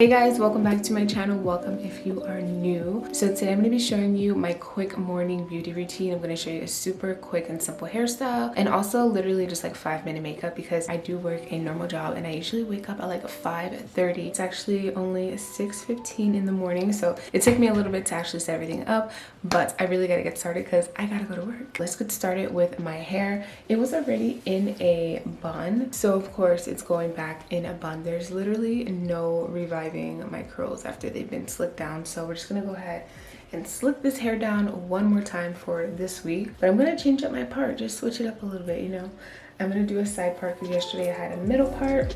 Hey guys, welcome back to my channel. Welcome if you are new. So today I'm going to be showing you my quick morning beauty routine. I'm going to show you a super quick and simple hairstyle and also literally just like 5-minute makeup because I do work a normal job and I usually wake up at like 5:30. It's actually only 6:15 in the morning, so it took me a little bit to actually set everything up, but I really got to get started because I got to go to work. Let's get started with my hair. It was already in a bun, so of course it's going back in a bun. There's literally no reviving my curls after they've been slicked down, so we're just gonna go ahead and slick this hair down one more time for this week. But I'm gonna change up my part, just switch it up a little bit, you know. I'm gonna do a side part because yesterday I had a middle part.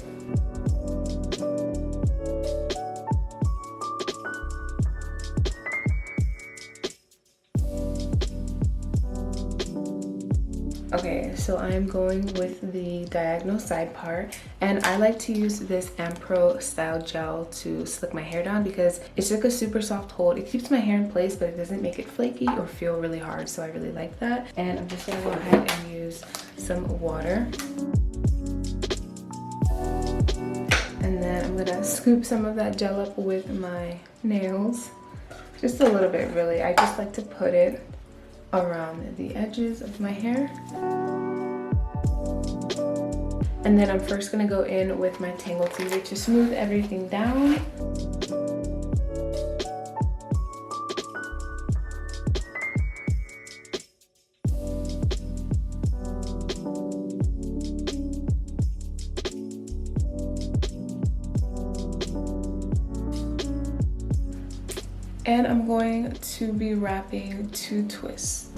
Okay, so I'm going with the diagonal side part, and I like to use this Hairstyle gel to slick my hair down because it's like a super soft hold. It keeps my hair in place, but it doesn't make it flaky or feel really hard, so I really like that. And I'm just gonna go ahead and use some water. And then I'm gonna scoop some of that gel up with my nails. Just a little bit, really. I just like to put it around the edges of my hair. And then I'm first gonna go in with my Tangle Teezer to smooth everything down. And I'm going to be wrapping 2 twists.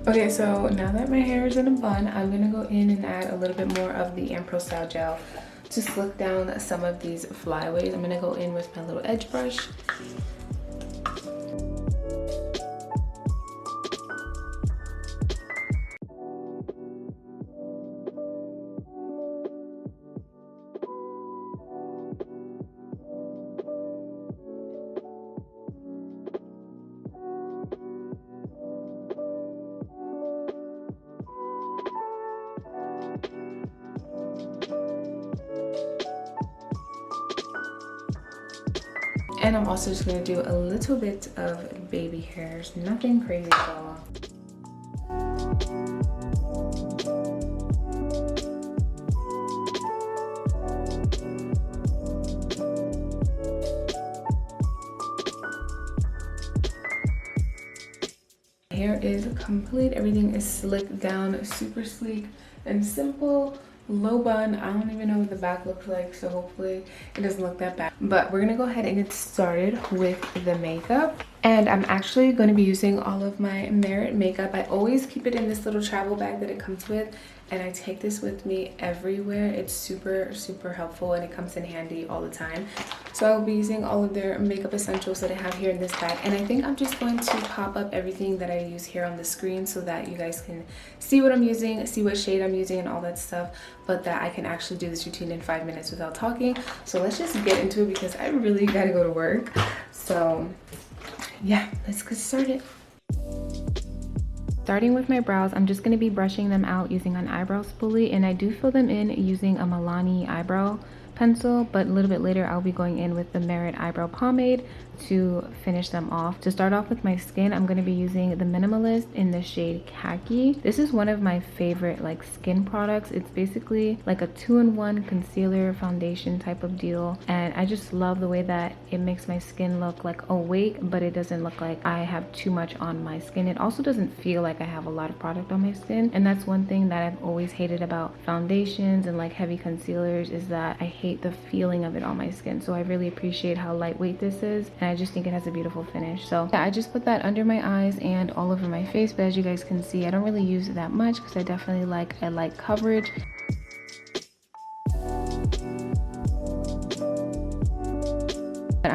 Okay, so now that my hair is in a bun, I'm gonna go in and add a little bit more of the Hairstyle gel to slick down some of these flyaways. I'm gonna go in with my little edge brush. And I'm also just going to do a little bit of baby hairs, nothing crazy at all. Hair is complete, everything is slicked down, super sleek and simple. Low bun. I don't even know what the back looks like, so hopefully it doesn't look that bad. But we're gonna go ahead and get started with the makeup. And I'm actually going to be using all of my Merit makeup. I always keep it in this little travel bag that it comes with, and I take this with me everywhere. It's super helpful and it comes in handy all the time. So I'll be using all of their makeup essentials that I have here in this bag, and I think I'm just going to pop up everything that I use here on the screen so that you guys can see what I'm using, see what shade I'm using and all that stuff, but that I can actually do this routine in 5 minutes without talking. So let's just get into it because I really gotta go to work. So yeah, let's get started. Starting with my brows, I'm just going to be brushing them out using an eyebrow spoolie, and I do fill them in using a Milani eyebrow pencil, but a little bit later I'll be going in with the Merit eyebrow pomade to finish them off. To start off with my skin, I'm going to be using the Minimalist in the shade Khaki. This is one of my favorite like skin products. It's basically like a 2-in-1 concealer foundation type of deal, and I just love the way that it makes my skin look like awake, but it doesn't look like I have too much on my skin. It also doesn't feel like I have a lot of product on my skin, and that's one thing that I've always hated about foundations and like heavy concealers, is that I hate the feeling of it on my skin. So I really appreciate how lightweight this is, and I just think it has a beautiful finish. So yeah, I just put that under my eyes and all over my face, but as you guys can see, I don't really use it that much because I definitely like a light coverage.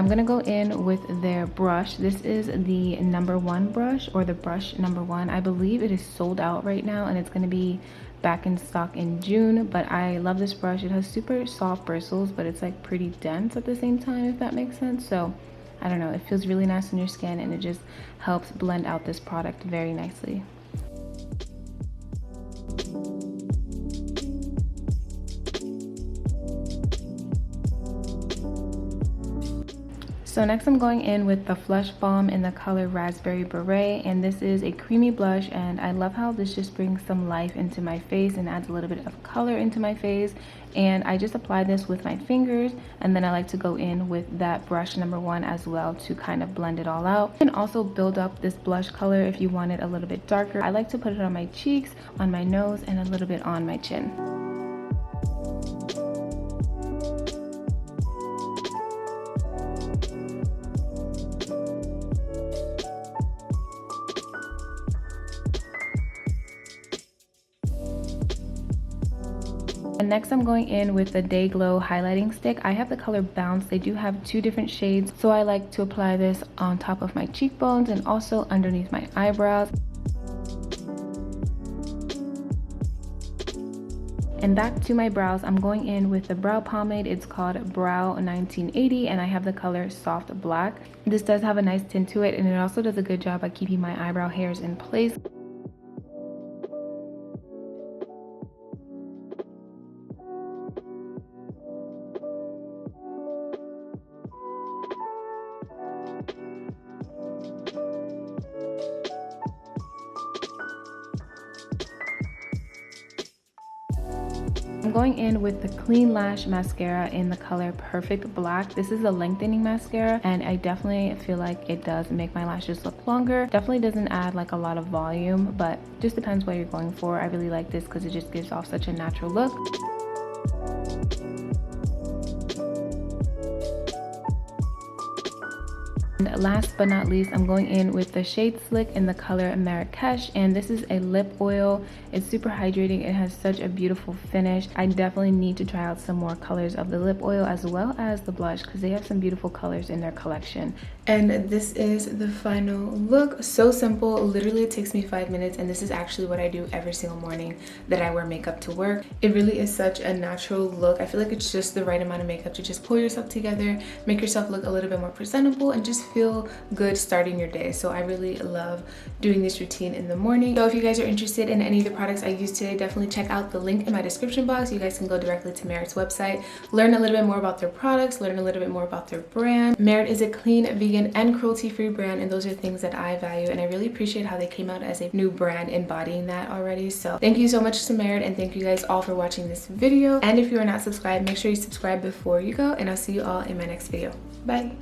I'm gonna go in with their brush. This is the #1 brush, or the brush #1. I believe it is sold out right now, and it's gonna be back in stock in June, but I love this brush. It has super soft bristles, but it's like pretty dense at the same time, if that makes sense. So I don't know, it feels really nice on your skin, and it just helps blend out this product very nicely. So next I'm going in with the Flush Balm in the color Raspberry Beret, and this is a creamy blush, and I love how this just brings some life into my face and adds a little bit of color into my face. And I just apply this with my fingers, and then I like to go in with that brush number 1 as well to kind of blend it all out. You can also build up this blush color if you want it a little bit darker. I like to put it on my cheeks, on my nose, and a little bit on my chin. And next I'm going in with the Day Glow highlighting stick. I have the color Bounce. They do have 2 different shades, so I like to apply this on top of my cheekbones and also underneath my eyebrows. And back to my brows, I'm going in with the brow pomade. It's called Brow 1980, and I have the color Soft Black. This does have a nice tint to it, and it also does a good job at keeping my eyebrow hairs in place. I'm going in with the Clean Lash Mascara in the color Perfect Black. This is a lengthening mascara, and I definitely feel like it does make my lashes look longer. Definitely doesn't add like a lot of volume, but just depends what you're going for. I really like this because it just gives off such a natural look. And last but not least, I'm going in with the Shade Slick in the color Marrakesh, and this is a lip oil. It's super hydrating. It has such a beautiful finish. I definitely need to try out some more colors of the lip oil as well as the blush, because they have some beautiful colors in their collection. And this is the final look. So simple. Literally it takes me 5 minutes, and this is actually what I do every single morning that I wear makeup to work. It really is such a natural look. I feel like it's just the right amount of makeup to just pull yourself together, make yourself look a little bit more presentable, and just feel good starting your day. So I really love doing this routine in the morning. So if you guys are interested in any of the products I used today, definitely check out the link in my description box. You guys can go directly to Merit's website, learn a little bit more about their products, learn a little bit more about their brand. Merit is a clean, vegan, and cruelty-free brand, and those are things that I value, and I really appreciate how they came out as a new brand embodying that already. So thank you so much to Merit, and thank you guys all for watching this video. And if you are not subscribed, make sure you subscribe before you go, and I'll see you all in my next video. Bye.